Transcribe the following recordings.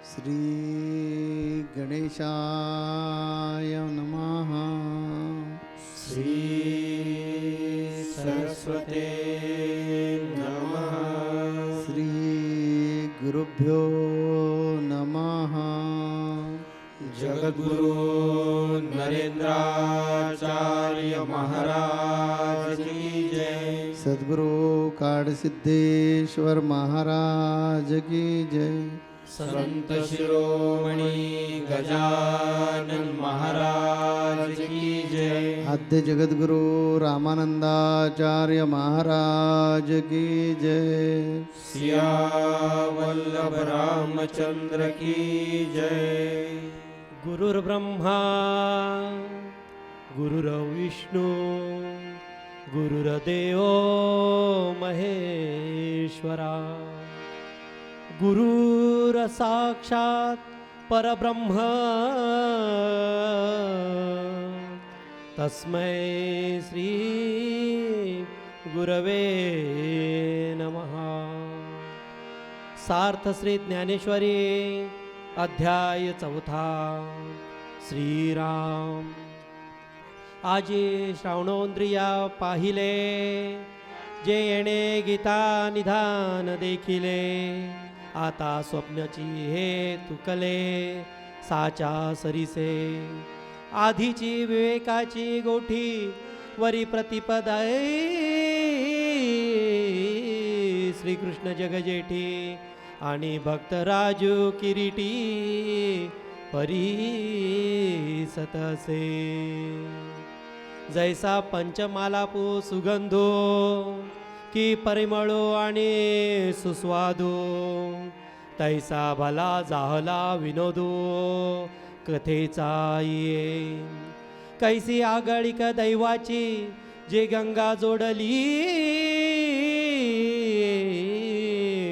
श्री गणेशाय नमः। श्री सरस्वते नमः। श्री गुरुभ्यो नमः। जगद्गुरु नरेंद्राचार्य महाराज की जय। सद्गुरु काडसिद्धेश्वर महाराज की जय। संत शिरोमणि गजानन महाराज की जय। आद्य जगद्गुरु रामानंदाचार्य महाराज की जय। सियावल्लभ रामचंद्र की जय। गुरुर्ब्रह्मा गुरुर्विष्णू गुरुर्देव महेश्वरा गुरुर्साक्षात् परब्रह्म तस्मै श्री गुरवे नमः। सार्थ श्री ज्ञानेश्वरी अध्याय 4 श्रीराम। आजी श्रावणोंद्रिया पाहिले जे येणे गीता निधान देखिले। आता स्वप्नाची हे तुकले साचा सरीसे। आधीची विवेकाची गोठी वरी प्रतिपदाय श्रीकृष्ण जगजेठी आणि भक्तराजू किरीटी परी सतसे। जैसा पंचमालापू सुगंधो की परिमळो आणि सुस्वादो। तैसा भला जाहला विनोदो कथेचा ये। कैसी आगळिक दैवाची जे गंगा जोडली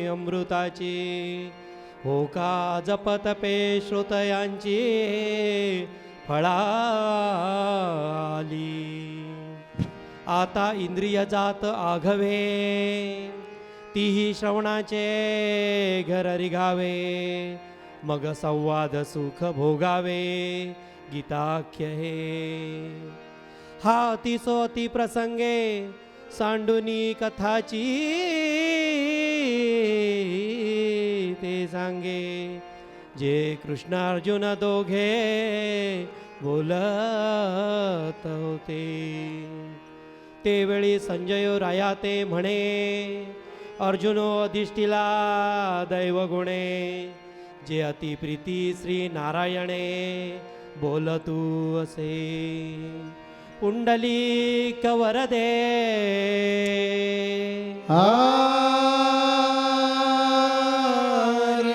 अमृताची। हो का जपत पे श्रोतयांची फळाली। आता इंद्रिय जात आघवे तीही श्रवणाचे घर रिघावे। मग संवाद सुख भोगावे गीताख्य हे। हा अति प्रसंगे सांडुनी कथाची ते सांगे। जे कृष्ण अर्जुन दोघे बोलत होते। ते वेळी संजय राया ते म्हणे अर्जुनो अधिष्ठिला दैवगुणे। जे अतिप्रीती श्री नारायणे बोलतू असे। पुंडलिक वरदे हर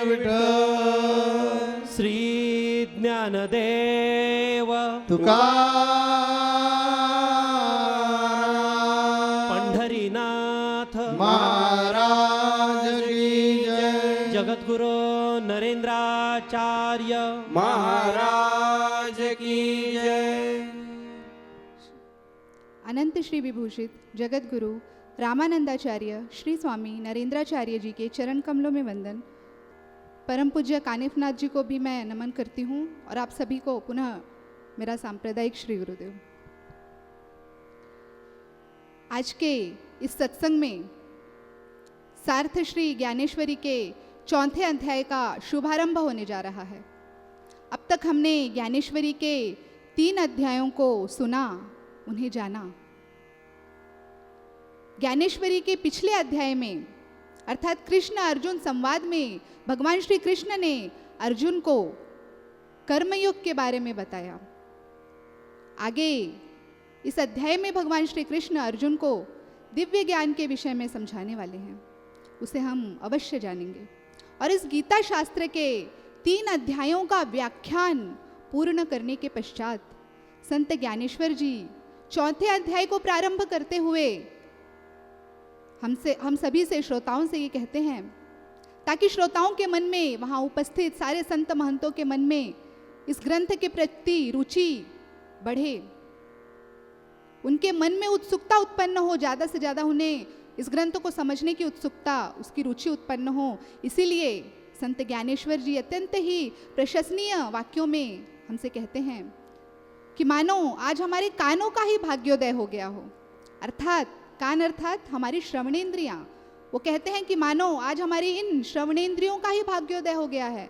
विठ्ठल। श्री ज्ञानदेव तुकाराम पंढरीनाथ महाराज की जय। जगद्गुरु नरेंद्राचार्य महाराज की जय। अनंत श्री विभूषित जगतगुरु रामानंदाचार्य श्री स्वामी नरेंद्राचार्य जी के चरण कमलों में वंदन। परम पूज्य कानिफनाथ जी को भी मैं नमन करती हूँ और आप सभी को पुनः मेरा सांप्रदायिक श्री गुरुदेव। आज के इस सत्संग में सार्थ श्री ज्ञानेश्वरी के 4थे अध्याय का शुभारंभ होने जा रहा है। अब तक हमने ज्ञानेश्वरी के 3 अध्यायों को सुना, उन्हें जाना। ज्ञानेश्वरी के पिछले अध्याय में अर्थात कृष्ण अर्जुन संवाद में भगवान श्री कृष्ण ने अर्जुन को कर्मयोग के बारे में बताया। आगे इस अध्याय में भगवान श्री कृष्ण अर्जुन को दिव्य ज्ञान के विषय में समझाने वाले हैं। उसे हम अवश्य जानेंगे। और इस गीता शास्त्र के 3 अध्यायों का व्याख्यान पूर्ण करने के पश्चात संत ज्ञानेश्वर जी 4थे अध्याय को प्रारंभ करते हुए हम सभी से श्रोताओं से ये कहते हैं, ताकि श्रोताओं के मन में, वहाँ उपस्थित सारे संत महंतों के मन में इस ग्रंथ के प्रति रुचि बढ़े, उनके मन में उत्सुकता उत्पन्न हो, ज़्यादा से ज़्यादा उन्हें इस ग्रंथ को समझने की उत्सुकता, उसकी रुचि उत्पन्न हो। इसीलिए संत ज्ञानेश्वर जी अत्यंत ही प्रशंसनीय वाक्यों में हमसे कहते हैं कि मानो आज हमारे कानों का ही भाग्योदय हो गया हो। अर्थात कान अर्थात हमारी श्रवणेंद्रियां। वो कहते हैं कि मानो आज हमारी इन श्रवणेंद्रियों का ही भाग्योदय हो गया है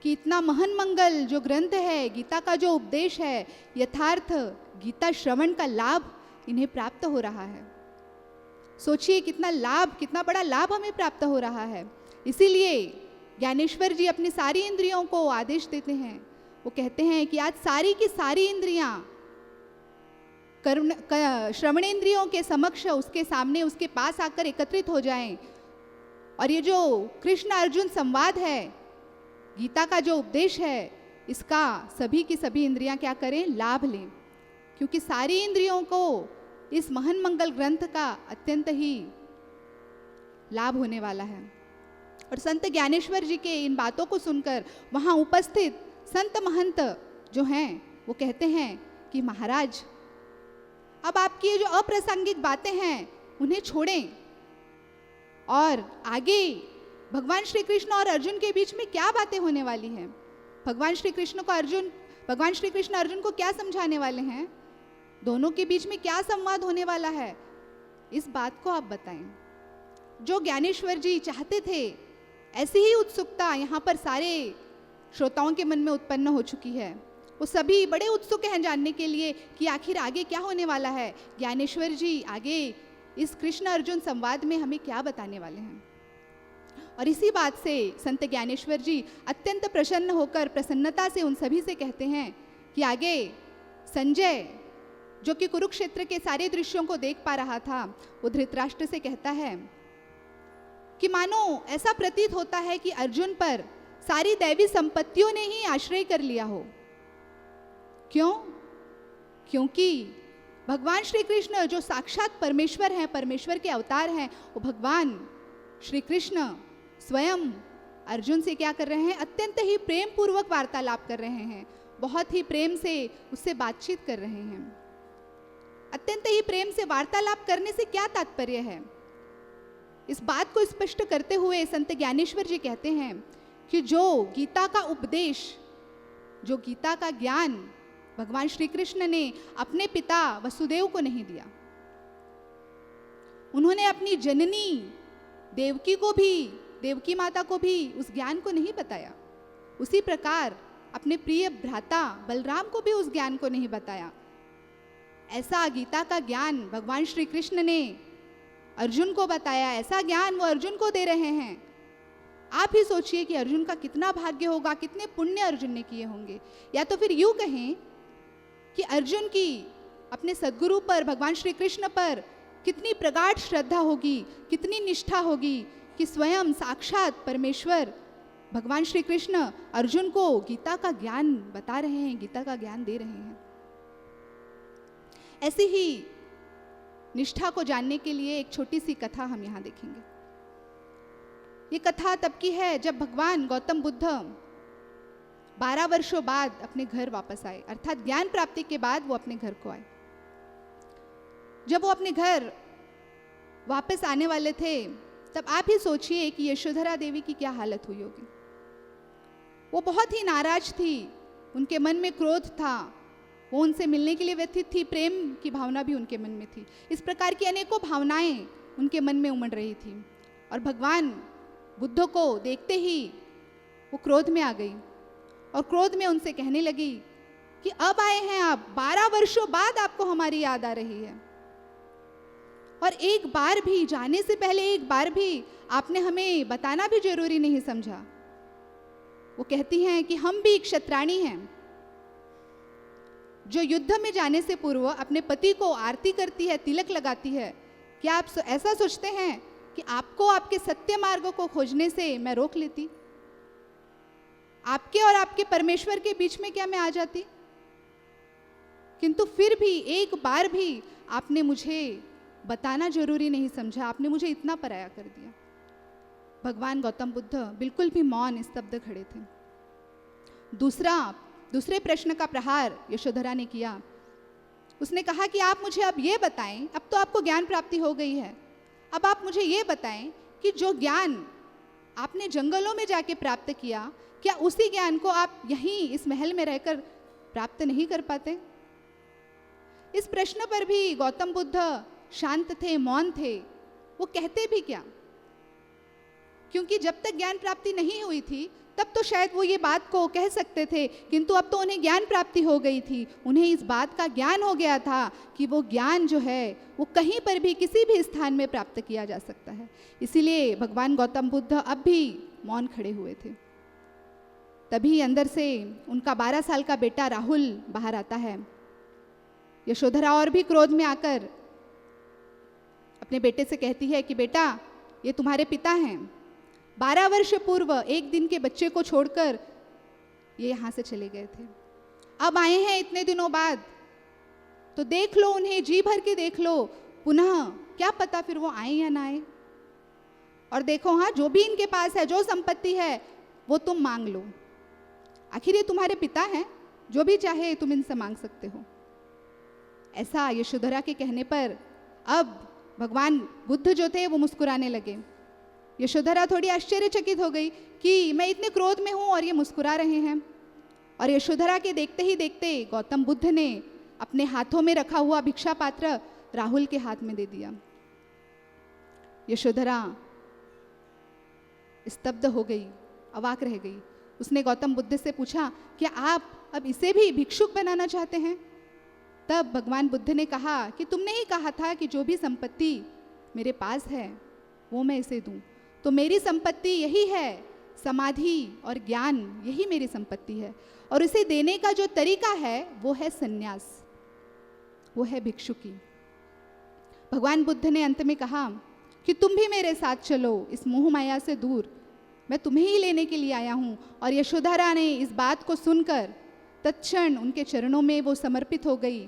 कि इतना महान मंगल जो ग्रंथ है, गीता का जो उपदेश है, यथार्थ गीता श्रवण का लाभ इन्हें प्राप्त हो रहा है। सोचिए कितना लाभ, कितना बड़ा लाभ हमें प्राप्त हो रहा है। इसीलिए ज्ञानेश्वर जी अपनी सारी इंद्रियों को आदेश देते हैं। वो कहते हैं कि आज सारी की सारी इंद्रियां श्रवणेंद्रियों के समक्ष, उसके सामने, उसके पास आकर एकत्रित हो जाएं और ये जो कृष्ण अर्जुन संवाद है, गीता का जो उपदेश है, इसका सभी की सभी इंद्रियां क्या करें, लाभ लें, क्योंकि सारी इंद्रियों को इस महान मंगल ग्रंथ का अत्यंत ही लाभ होने वाला है। और संत ज्ञानेश्वर जी के इन बातों को सुनकर वहाँ उपस्थित संत महंत जो हैं वो कहते हैं कि महाराज अब आपकी ये जो अप्रासंगिक बातें हैं उन्हें छोड़ें और आगे भगवान श्री कृष्ण और अर्जुन के बीच में क्या बातें होने वाली हैं, भगवान श्री कृष्ण अर्जुन को क्या समझाने वाले हैं, दोनों के बीच में क्या संवाद होने वाला है, इस बात को आप बताएं। जो ज्ञानेश्वर जी चाहते थे ऐसी ही उत्सुकता यहाँ पर सारे श्रोताओं के मन में उत्पन्न हो चुकी है। वो सभी बड़े उत्सुक हैं जानने के लिए कि आखिर आगे क्या होने वाला है, ज्ञानेश्वर जी आगे इस कृष्ण अर्जुन संवाद में हमें क्या बताने वाले हैं। और इसी बात से संत ज्ञानेश्वर जी अत्यंत प्रसन्न होकर प्रसन्नता से उन सभी से कहते हैं कि आगे संजय जो कि कुरुक्षेत्र के सारे दृश्यों को देख पा रहा था, वो धृतराष्ट्र से कहता है कि मानो ऐसा प्रतीत होता है कि अर्जुन पर सारी दैवी संपत्तियों ने ही आश्रय कर लिया हो। क्यों? क्योंकि भगवान श्री कृष्ण जो साक्षात परमेश्वर हैं, परमेश्वर के अवतार हैं, वो भगवान श्री कृष्ण स्वयं अर्जुन से क्या कर रहे हैं, अत्यंत ही प्रेम पूर्वक वार्तालाप कर रहे हैं, बहुत ही प्रेम से उससे बातचीत कर रहे हैं। अत्यंत ही प्रेम से वार्तालाप करने से क्या तात्पर्य है, इस बात को स्पष्ट करते हुए संत ज्ञानेश्वर जी कहते हैं कि जो गीता का उपदेश, जो गीता का ज्ञान भगवान श्री कृष्ण ने अपने पिता वसुदेव को नहीं दिया, उन्होंने अपनी जननी देवकी को भी, देवकी माता को भी उस ज्ञान को नहीं बताया, उसी प्रकार अपने प्रिय भ्राता बलराम को भी उस ज्ञान को नहीं बताया। ऐसा गीता का ज्ञान भगवान श्री कृष्ण ने अर्जुन को बताया, ऐसा ज्ञान वो अर्जुन को दे रहे हैं। आप ही सोचिए कि अर्जुन का कितना भाग्य होगा, कितने पुण्य अर्जुन ने किए होंगे। या तो फिर यूं कहें कि अर्जुन की अपने सद्गुरु पर, भगवान श्री कृष्ण पर कितनी प्रगाढ़ श्रद्धा होगी, कितनी निष्ठा होगी कि स्वयं साक्षात परमेश्वर भगवान श्री कृष्ण अर्जुन को गीता का ज्ञान बता रहे हैं, गीता का ज्ञान दे रहे हैं। ऐसी ही निष्ठा को जानने के लिए एक छोटी सी कथा हम यहाँ देखेंगे। ये कथा तब की है जब भगवान गौतम बुद्ध 12 वर्षों बाद अपने घर वापस आए, अर्थात ज्ञान प्राप्ति के बाद वो अपने घर को आए। जब वो अपने घर वापस आने वाले थे तब आप ही सोचिए कि यशोधरा देवी की क्या हालत हुई होगी। वो बहुत ही नाराज थी, उनके मन में क्रोध था, वो उनसे मिलने के लिए व्यथित थी, प्रेम की भावना भी उनके मन में थी। इस प्रकार की अनेकों भावनाएं उनके मन में उमड़ रही थी और भगवान बुद्ध को देखते ही वो क्रोध में आ गई और क्रोध में उनसे कहने लगी कि अब आए हैं आप, 12 वर्षों बाद आपको हमारी याद आ रही है और एक बार भी, जाने से पहले एक बार भी आपने हमें बताना भी जरूरी नहीं समझा। वो कहती हैं कि हम भी क्षत्राणी हैं जो युद्ध में जाने से पूर्व अपने पति को आरती करती है, तिलक लगाती है। क्या आप ऐसा सोचते हैं कि आपको आपके सत्य मार्ग को खोजने से मैं रोक लेती? आपके और आपके परमेश्वर के बीच में क्या मैं आ जाती? किंतु फिर भी एक बार भी आपने मुझे बताना जरूरी नहीं समझा, आपने मुझे इतना पराया कर दिया। भगवान गौतम बुद्ध बिल्कुल भी मौन स्तब्ध खड़े थे। दूसरे प्रश्न का प्रहार यशोधरा ने किया। उसने कहा कि आप मुझे अब ये बताएं, अब तो आपको ज्ञान प्राप्ति हो गई है, अब आप मुझे ये बताएं कि जो ज्ञान आपने जंगलों में जाके प्राप्त किया, क्या उसी ज्ञान को आप यहीं इस महल में रहकर प्राप्त नहीं कर पाते? इस प्रश्न पर भी गौतम बुद्ध शांत थे, मौन थे। वो कहते भी क्या? क्योंकि जब तक ज्ञान प्राप्ति नहीं हुई थी तब तो शायद वो ये बात को कह सकते थे, किंतु अब तो उन्हें ज्ञान प्राप्ति हो गई थी। उन्हें इस बात का ज्ञान हो गया था कि वो ज्ञान जो है वो कहीं पर भी किसी भी स्थान में प्राप्त किया जा सकता है। इसीलिए भगवान गौतम बुद्ध अब भी मौन खड़े हुए थे। तभी अंदर से उनका 12 साल का बेटा राहुल बाहर आता है। यशोधरा और भी क्रोध में आकर अपने बेटे से कहती है कि बेटा, ये तुम्हारे पिता हैं। 12 वर्ष पूर्व एक दिन के बच्चे को छोड़कर ये यहाँ से चले गए थे। अब आए हैं इतने दिनों बाद, तो देख लो उन्हें, जी भर के देख लो पुनः, क्या पता फिर वो आए या ना आए। और देखो, हाँ, जो भी इनके पास है, जो संपत्ति है, वो तुम मांग लो। आखिर ये तुम्हारे पिता हैं, जो भी चाहे तुम इनसे मांग सकते हो। ऐसा यशोधरा के कहने पर अब भगवान बुद्ध जो थे वो मुस्कुराने लगे। यशोधरा थोड़ी आश्चर्यचकित हो गई कि मैं इतने क्रोध में हूँ और ये मुस्कुरा रहे हैं। और यशोधरा के देखते ही देखते गौतम बुद्ध ने अपने हाथों में रखा हुआ भिक्षा पात्र राहुल के हाथ में दे दिया। यशोधरा स्तब्ध हो गई, अवाक रह गई। उसने गौतम बुद्ध से पूछा, क्या आप अब इसे भी भिक्षुक बनाना चाहते हैं? तब भगवान बुद्ध ने कहा कि तुमने ही कहा था कि जो भी संपत्ति मेरे पास है वो मैं इसे दूं। तो मेरी संपत्ति यही है, समाधि और ज्ञान, यही मेरी संपत्ति है। और इसे देने का जो तरीका है वो है संन्यास, वो है भिक्षुकी। भगवान बुद्ध ने अंत में कहा कि तुम भी मेरे साथ चलो, इस मोह माया से दूर, मैं तुम्हें ही लेने के लिए आया हूँ। और यशोधरा ने इस बात को सुनकर तत्क्षण उनके चरणों में वो समर्पित हो गई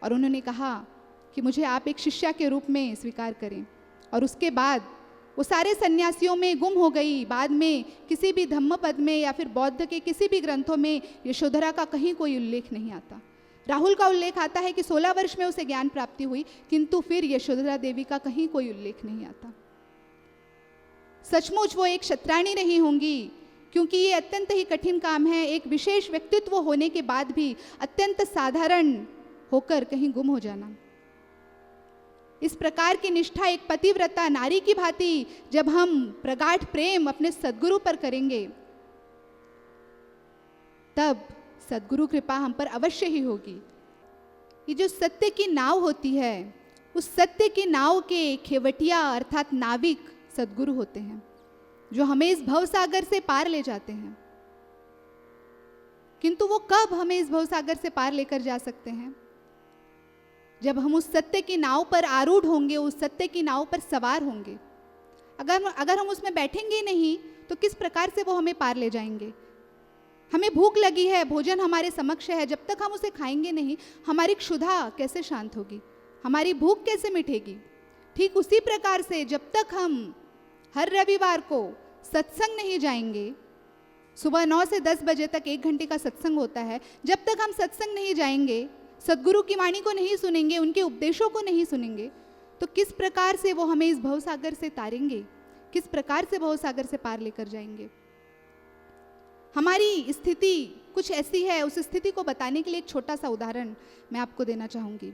और उन्होंने कहा कि मुझे आप एक शिष्या के रूप में स्वीकार करें। और उसके बाद वो सारे सन्यासियों में गुम हो गई। बाद में किसी भी धम्मपद में या फिर बौद्ध के किसी भी ग्रंथों में यशोधरा का कहीं कोई उल्लेख नहीं आता। राहुल का उल्लेख आता है कि 16 वर्ष में उसे ज्ञान प्राप्ति हुई, किंतु फिर यशोधरा देवी का कहीं कोई उल्लेख नहीं आता। सचमुच वो एक क्षत्राणी नहीं होंगी, क्योंकि ये अत्यंत ही कठिन काम है, एक विशेष व्यक्तित्व होने के बाद भी अत्यंत साधारण होकर कहीं गुम हो जाना। इस प्रकार की निष्ठा एक पतिव्रता नारी की भांति जब हम प्रगाढ़ प्रेम अपने सद्गुरु पर करेंगे, तब सद्गुरु कृपा हम पर अवश्य ही होगी। ये जो सत्य की नाव होती है, उस सत्य की नाव के खेवटिया अर्थात नाविक सद्गुरु होते हैं, जो हमें इस भवसागर से पार ले जाते हैं। किंतु वो कब हमें इस भवसागर से पार लेकर जा सकते हैं? जब हम उस सत्य की नाव पर आरूढ़ होंगे, उस सत्य की नाव पर सवार होंगे। अगर हम उसमें बैठेंगे नहीं तो किस प्रकार से वो हमें पार ले जाएंगे? हमें भूख लगी है, भोजन हमारे समक्ष है, जब तक हम उसे खाएंगे नहीं, हमारी क्षुधा कैसे शांत होगी? हमारी भूख कैसे मिटेगी? ठीक उसी प्रकार से जब तक हम हर रविवार को सत्संग नहीं जाएंगे, सुबह 9 से 10 बजे तक 1 घंटे का सत्संग होता है, जब तक हम सत्संग नहीं जाएंगे, सद्गुरु की वाणी को नहीं सुनेंगे, उनके उपदेशों को नहीं सुनेंगे, तो किस प्रकार से वो हमें इस भवसागर से तारेंगे? किस प्रकार से भवसागर से पार लेकर जाएंगे? हमारी स्थिति कुछ ऐसी है। उस स्थिति को बताने के लिए एक छोटा सा उदाहरण मैं आपको देना चाहूँगी।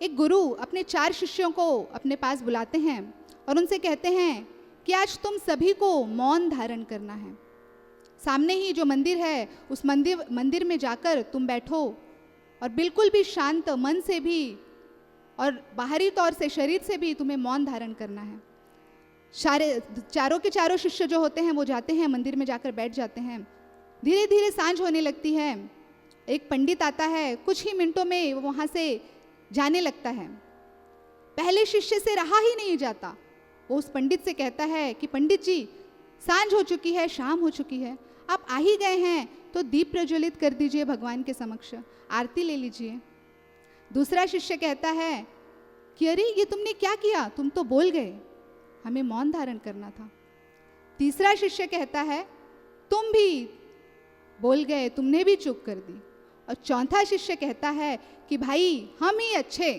एक गुरु अपने 4 शिष्यों को अपने पास बुलाते हैं और उनसे कहते हैं कि आज तुम सभी को मौन धारण करना है। सामने ही जो मंदिर है, उस मंदिर में जाकर तुम बैठो और बिल्कुल भी शांत मन से भी और बाहरी तौर से, शरीर से भी तुम्हें मौन धारण करना है। चारों के चारों शिष्य जो होते हैं वो जाते हैं, मंदिर में जाकर बैठ जाते हैं। धीरे धीरे सांझ होने लगती है। एक पंडित आता है, कुछ ही मिनटों में वो वहाँ से जाने लगता है। पहले शिष्य से रहा ही नहीं जाता। वो उस पंडित से कहता है कि पंडित जी, सांझ हो चुकी है, शाम हो चुकी है, आप आ ही गए हैं तो दीप प्रज्वलित कर दीजिए भगवान के समक्ष, आरती ले लीजिए। दूसरा शिष्य कहता है कि अरे ये तुमने क्या किया, तुम तो बोल गए, हमें मौन धारण करना था। तीसरा शिष्य कहता है तुम भी बोल गए, तुमने भी चुप कर दी। और चौथा शिष्य कहता है कि भाई हम ही अच्छे,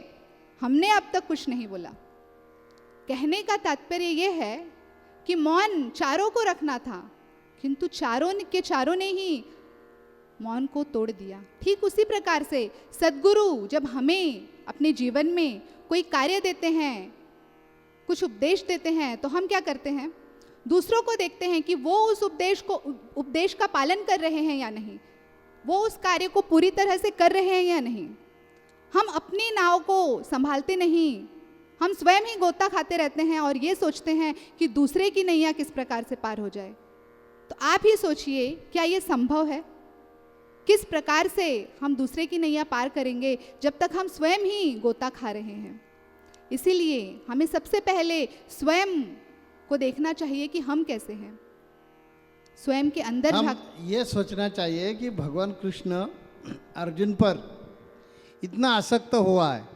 हमने अब तक कुछ नहीं बोला। कहने का तात्पर्य यह है कि मौन चारों को रखना था, किंतु चारों के चारों ने ही मौन को तोड़ दिया। ठीक उसी प्रकार से सद्गुरु जब हमें अपने जीवन में कोई कार्य देते हैं, कुछ उपदेश देते हैं, तो हम क्या करते हैं? दूसरों को देखते हैं कि वो उस उपदेश का पालन कर रहे हैं या नहीं, वो उस कार्य को पूरी तरह से कर रहे हैं या नहीं। हम अपनी नाव को संभालते नहीं, हम स्वयं ही गोता खाते रहते हैं और ये सोचते हैं कि दूसरे की नैया किस प्रकार से पार हो जाए। तो आप ही सोचिए, क्या ये संभव है? किस प्रकार से हम दूसरे की नैया पार करेंगे जब तक हम स्वयं ही गोता खा रहे हैं। इसीलिए हमें सबसे पहले स्वयं को देखना चाहिए कि हम कैसे हैं, स्वयं के अंदर हम झांक। ये सोचना चाहिए कि भगवान कृष्ण अर्जुन पर इतना आसक्त हुआ है,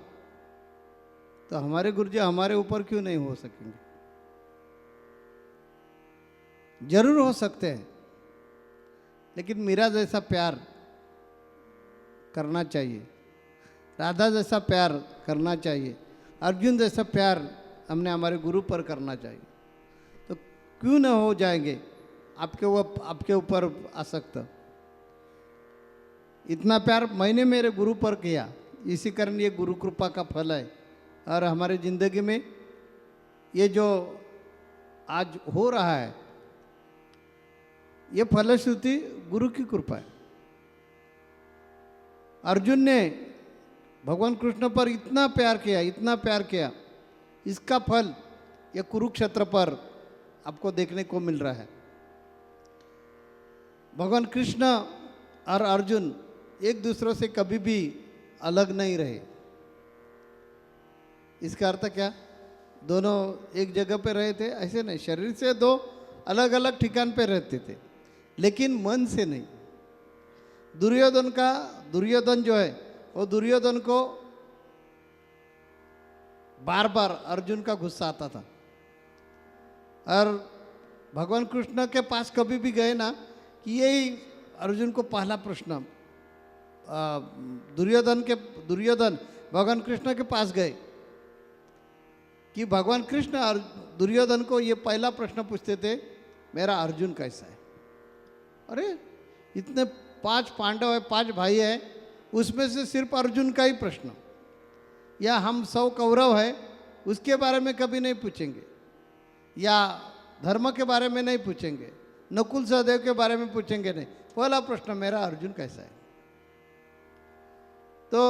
तो हमारे गुरुजी हमारे ऊपर क्यों नहीं हो सकेंगे? जरूर हो सकते हैं, लेकिन मीरा जैसा प्यार करना चाहिए, राधा जैसा प्यार करना चाहिए, अर्जुन जैसा प्यार हमने हमारे गुरु पर करना चाहिए। तो क्यों न हो जाएंगे आपके ऊपर आसक्त? इतना प्यार मैंने मेरे गुरु पर किया, इसी कारण ये गुरु कृपा का फल है। और हमारे ज़िंदगी में ये जो आज हो रहा है, ये फलश्रुति गुरु की कृपा है। अर्जुन ने भगवान कृष्ण पर इतना प्यार किया, इतना प्यार किया, इसका फल ये कुरुक्षेत्र पर आपको देखने को मिल रहा है। भगवान कृष्ण और अर्जुन एक दूसरे से कभी भी अलग नहीं रहे। इसका अर्थ क्या? दोनों एक जगह पे रहे थे ऐसे नहीं, शरीर से दो अलग अलग ठिकान पे रहते थे, लेकिन मन से नहीं। दुर्योधन जो है वो दुर्योधन को बार बार अर्जुन का गुस्सा आता था, और भगवान कृष्ण के पास कभी भी गए ना कि यही अर्जुन को पहला प्रश्न, दुर्योधन भगवान कृष्ण के पास गए कि भगवान कृष्ण और दुर्योधन को ये पहला प्रश्न पूछते थे, मेरा अर्जुन कैसा है? अरे इतने 5 पांडव है, 5 भाई है, उसमें से सिर्फ अर्जुन का ही प्रश्न, या हम 100 कौरव है उसके बारे में कभी नहीं पूछेंगे, या धर्म के बारे में नहीं पूछेंगे, नकुल सहदेव के बारे में पूछेंगे नहीं, पहला प्रश्न मेरा अर्जुन कैसा है। तो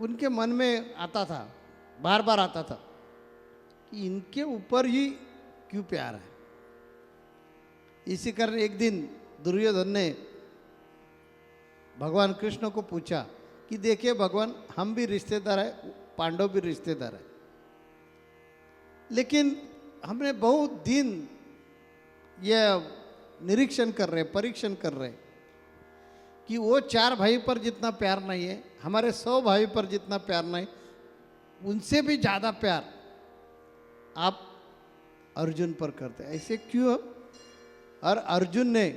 उनके मन में आता था, बार बार आता था कि इनके ऊपर ही क्यों प्यार है। इसी कारण एक दिन दुर्योधन ने भगवान कृष्ण को पूछा कि देखिए भगवान, हम भी रिश्तेदार है, पांडव भी रिश्तेदार है, लेकिन हमने बहुत दिन ये निरीक्षण कर रहे, परीक्षण कर रहे कि वो 4 भाई पर जितना प्यार नहीं है, हमारे 100 भाई पर जितना प्यार नहीं, उनसे भी ज़्यादा प्यार आप अर्जुन पर करते, ऐसे क्यों? और अर्जुन ने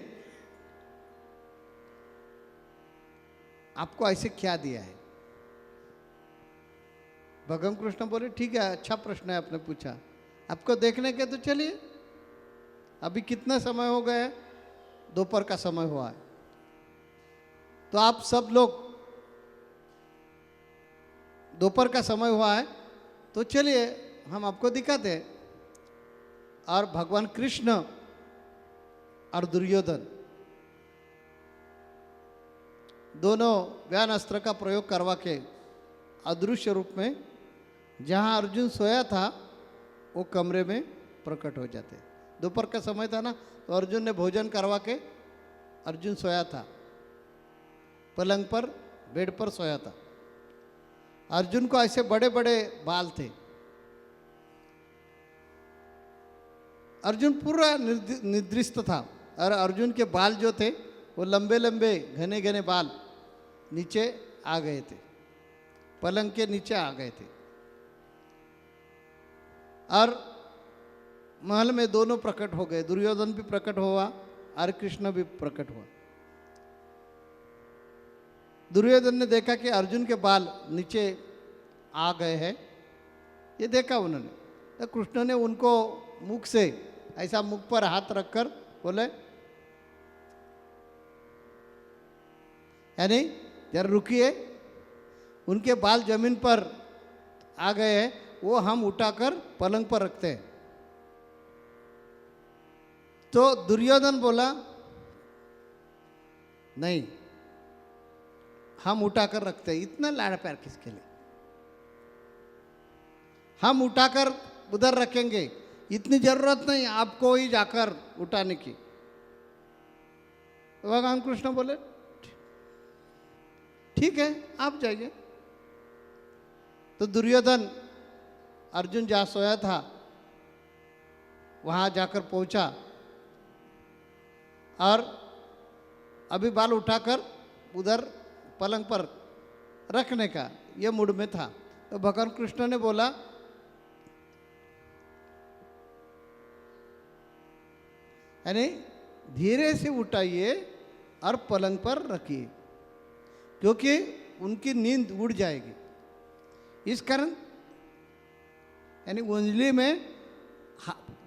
आपको ऐसे क्या दिया है? भगवान कृष्ण बोले ठीक है, अच्छा प्रश्न है आपने पूछा, आपको देखने के तो चलिए। अभी कितना समय हो गया है? दोपहर का समय हुआ है, तो आप सब लोग, दोपहर का समय हुआ है तो चलिए हम आपको दिखाते हैं। और भगवान कृष्ण और दुर्योधन दोनों व्यान अस्त्र का प्रयोग करवा के अदृश्य रूप में जहाँ अर्जुन सोया था वो कमरे में प्रकट हो जाते। दोपहर का समय था ना, तो अर्जुन ने भोजन करवा के, अर्जुन सोया था पलंग पर, बेड पर सोया था। अर्जुन को ऐसे बड़े बड़े बाल थे, अर्जुन पूरा निद्रिस्त था, और अर्जुन के बाल जो थे वो लंबे लंबे घने घने बाल नीचे आ गए थे, पलंग के नीचे आ गए थे। और महल में दोनों प्रकट हो गए, दुर्योधन भी प्रकट हुआ और कृष्ण भी प्रकट हुआ। दुर्योधन ने देखा कि अर्जुन के बाल नीचे आ गए हैं, ये देखा उन्होंने, तो कृष्ण ने उनको मुख से ऐसा मुख पर हाथ रखकर बोले, यानी जरा रुकिए, उनके बाल जमीन पर आ गए हैं, वो हम उठाकर पलंग पर रखते हैं। तो दुर्योधन बोला, नहीं, हम उठाकर रखते हैं। इतना लाड़ प्यार किसके लिए? हम उठाकर उधर रखेंगे, इतनी जरूरत नहीं आपको ही जाकर उठाने की। भगवान कृष्ण बोले, ठीक है, आप जाइए। तो दुर्योधन अर्जुन जहाँ सोया था वहाँ जाकर पहुँचा और अभी बाल उठाकर उधर पलंग पर रखने का ये मूड में था। तो भगवान कृष्ण ने बोला, यानी धीरे से उठाइए और पलंग पर रखिए, क्योंकि उनकी नींद उड़ जाएगी। इस कारण यानी उंगली में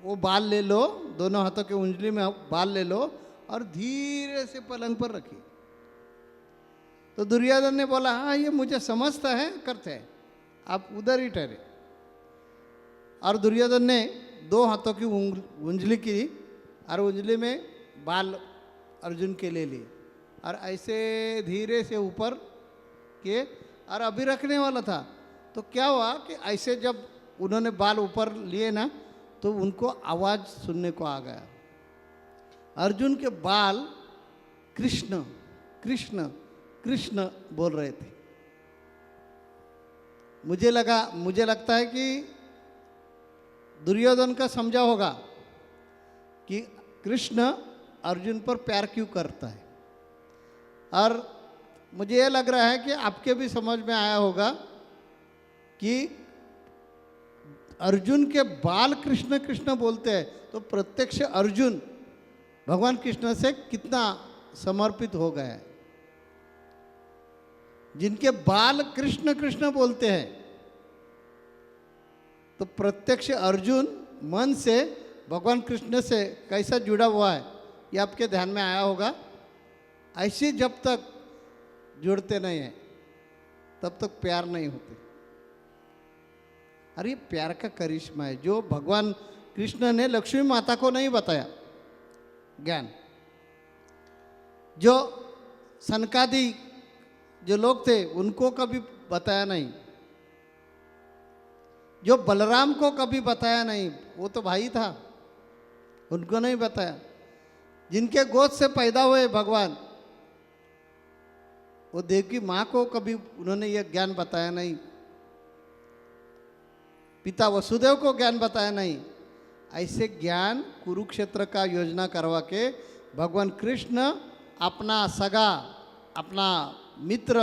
वो बाल ले लो, दोनों हाथों के उंगली में बाल ले लो और धीरे से पलंग पर रखिए। तो दुर्योधन ने बोला, हाँ ये मुझे समझता है, करते हैं, आप उधर ही ठहरे। और दुर्योधन ने दो हाथों की उंगली की और उंगली में बाल अर्जुन के ले लिए और ऐसे धीरे से ऊपर किए और अभी रखने वाला था। तो क्या हुआ कि ऐसे जब उन्होंने बाल ऊपर लिए ना, तो उनको आवाज़ सुनने को आ गया, अर्जुन के बाल कृष्ण कृष्ण कृष्ण बोल रहे थे। मुझे लगता है कि दुर्योधन का समझा होगा कि कृष्ण अर्जुन पर प्यार क्यों करता है। और मुझे ये लग रहा है कि आपके भी समझ में आया होगा कि अर्जुन के बाल कृष्ण कृष्ण बोलते हैं, तो प्रत्यक्ष अर्जुन भगवान कृष्ण से कितना समर्पित हो गया है। जिनके बाल कृष्ण कृष्ण बोलते हैं, तो प्रत्यक्ष अर्जुन मन से भगवान कृष्ण से कैसा जुड़ा हुआ है, ये आपके ध्यान में आया होगा। ऐसे जब तक जुड़ते नहीं हैं तब तक प्यार नहीं होते। अरे प्यार का करिश्मा है जो भगवान कृष्ण ने लक्ष्मी माता को नहीं बताया ज्ञान, जो सनकादि जो लोग थे उनको कभी बताया नहीं, जो बलराम को कभी बताया नहीं, वो तो भाई था, उनको नहीं बताया। जिनके गोद से पैदा हुए भगवान, वो देवकी माँ को कभी उन्होंने ये ज्ञान बताया नहीं, पिता वसुदेव को ज्ञान बताया नहीं। ऐसे ज्ञान कुरुक्षेत्र का योजना करवा के भगवान कृष्ण अपना सगा, अपना मित्र,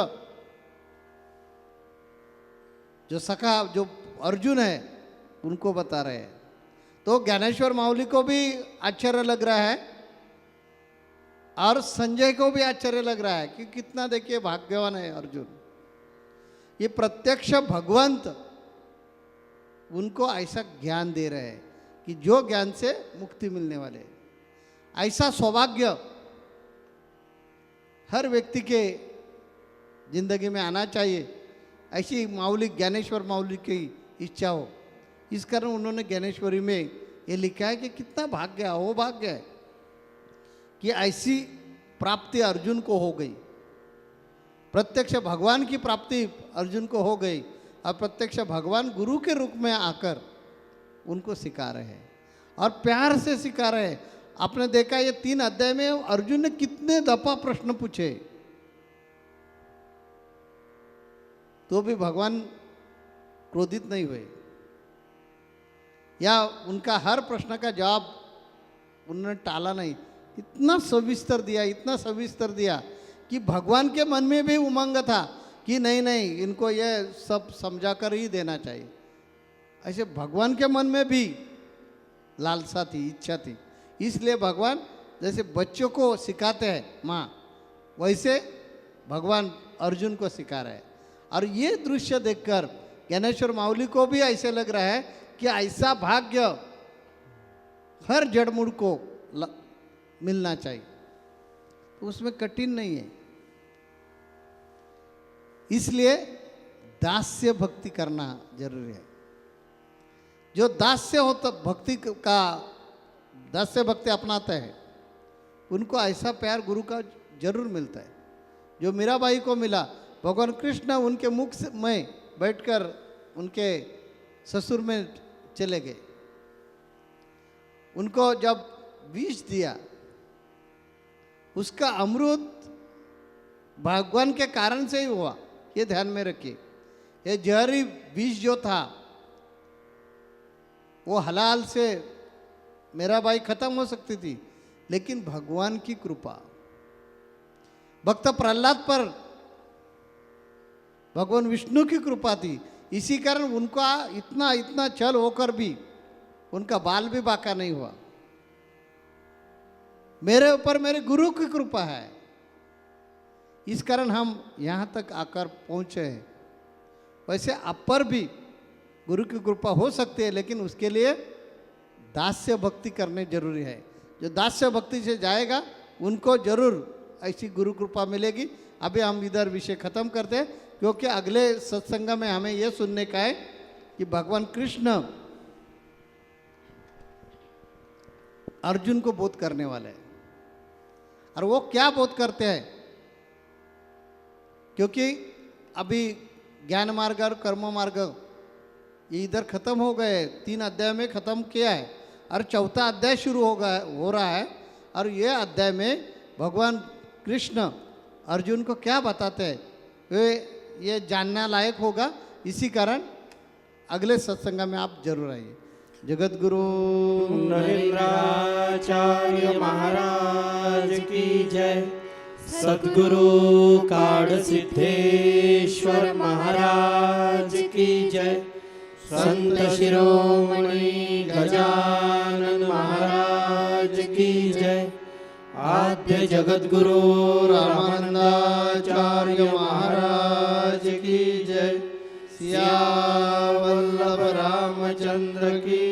जो सखा, जो अर्जुन है, उनको बता रहे हैं। तो ज्ञानेश्वर माउली को भी आश्चर्य लग रहा है और संजय को भी आश्चर्य लग रहा है कि कितना देखिए भाग्यवान है अर्जुन। ये प्रत्यक्ष भगवंत उनको ऐसा ज्ञान दे रहे हैं कि जो ज्ञान से मुक्ति मिलने वाले। ऐसा सौभाग्य हर व्यक्ति के जिंदगी में आना चाहिए, ऐसी माउली ज्ञानेश्वर माउली की इच्छा हो। इस कारण उन्होंने ज्ञानेश्वरी में ये लिखा है कि कितना भाग्य, वो भाग्य है कि ऐसी प्राप्ति अर्जुन को हो गई, प्रत्यक्ष भगवान की प्राप्ति अर्जुन को हो गई और प्रत्यक्ष भगवान गुरु के रूप में आकर उनको सिखा रहे हैं और प्यार से सिखा रहे हैं। आपने देखा ये 3 अध्याय में अर्जुन ने कितने दफा प्रश्न पूछे, तो भी भगवान क्रोधित नहीं हुए या उनका हर प्रश्न का जवाब उन्होंने टाला नहीं। इतना सविस्तर दिया, इतना सविस्तर दिया कि भगवान के मन में भी उमंग था कि नहीं नहीं, इनको ये सब समझा कर ही देना चाहिए। ऐसे भगवान के मन में भी लालसा थी, इच्छा थी। इसलिए भगवान जैसे बच्चों को सिखाते हैं माँ, वैसे भगवान अर्जुन को सिखा रहे हैं। और ये दृश्य देखकर ज्ञानेश्वर माउली को भी ऐसे लग रहा है कि ऐसा भाग्य हर जड़मूड़ को मिलना चाहिए, तो उसमें कठिन नहीं है। इसलिए दास्य भक्ति करना जरूरी है। जो दास्य होता भक्ति का दास्य भक्ति अपनाते हैं उनको ऐसा प्यार गुरु का जरूर मिलता है जो मीराबाई को मिला। भगवान कृष्ण उनके मुख से में बैठकर उनके ससुर में चले गए। उनको जब विष दिया उसका अमृत भगवान के कारण से ही हुआ, ये ध्यान में रखिए। ये जहरी विष जो था वो हलाल से मीराबाई खत्म हो सकती थी, लेकिन भगवान की कृपा, भक्त प्रहलाद पर भगवान विष्णु की कृपा थी, इसी कारण उनका इतना इतना छल होकर भी उनका बाल भी बाका नहीं हुआ। मेरे ऊपर मेरे गुरु की कृपा है, इस कारण हम यहाँ तक आकर पहुँचे हैं। वैसे आप पर भी गुरु की कृपा हो सकती है, लेकिन उसके लिए दास्य भक्ति करने जरूरी है। जो दास्य भक्ति से जाएगा उनको जरूर ऐसी गुरु कृपा मिलेगी। अभी हम इधर विषय खत्म करते हैं, क्योंकि अगले सत्संग में हमें यह सुनने का है कि भगवान कृष्ण अर्जुन को बोध करने वाले हैं। और वो क्या बोध करते हैं, क्योंकि अभी ज्ञान मार्ग और कर्म मार्ग ये इधर खत्म हो गए, 3 अध्याय में खत्म किया है और 4था अध्याय शुरू हो रहा है। और ये अध्याय में भगवान कृष्ण अर्जुन को क्या बताते हैं वे ये जानना लायक होगा। इसी कारण अगले सत्संग में आप जरूर आइए। जगत गुरु नरेंद्राचार्य महाराज की जय। सद्गुरु काड़ सिद्धेश्वर महाराज की जय। संत शिरोमणि गजानन महाराज की जय। आद्य जगत गुरु रामानंदाचार्य महाराज की जय। सिया वल्लभ रामचंद्र की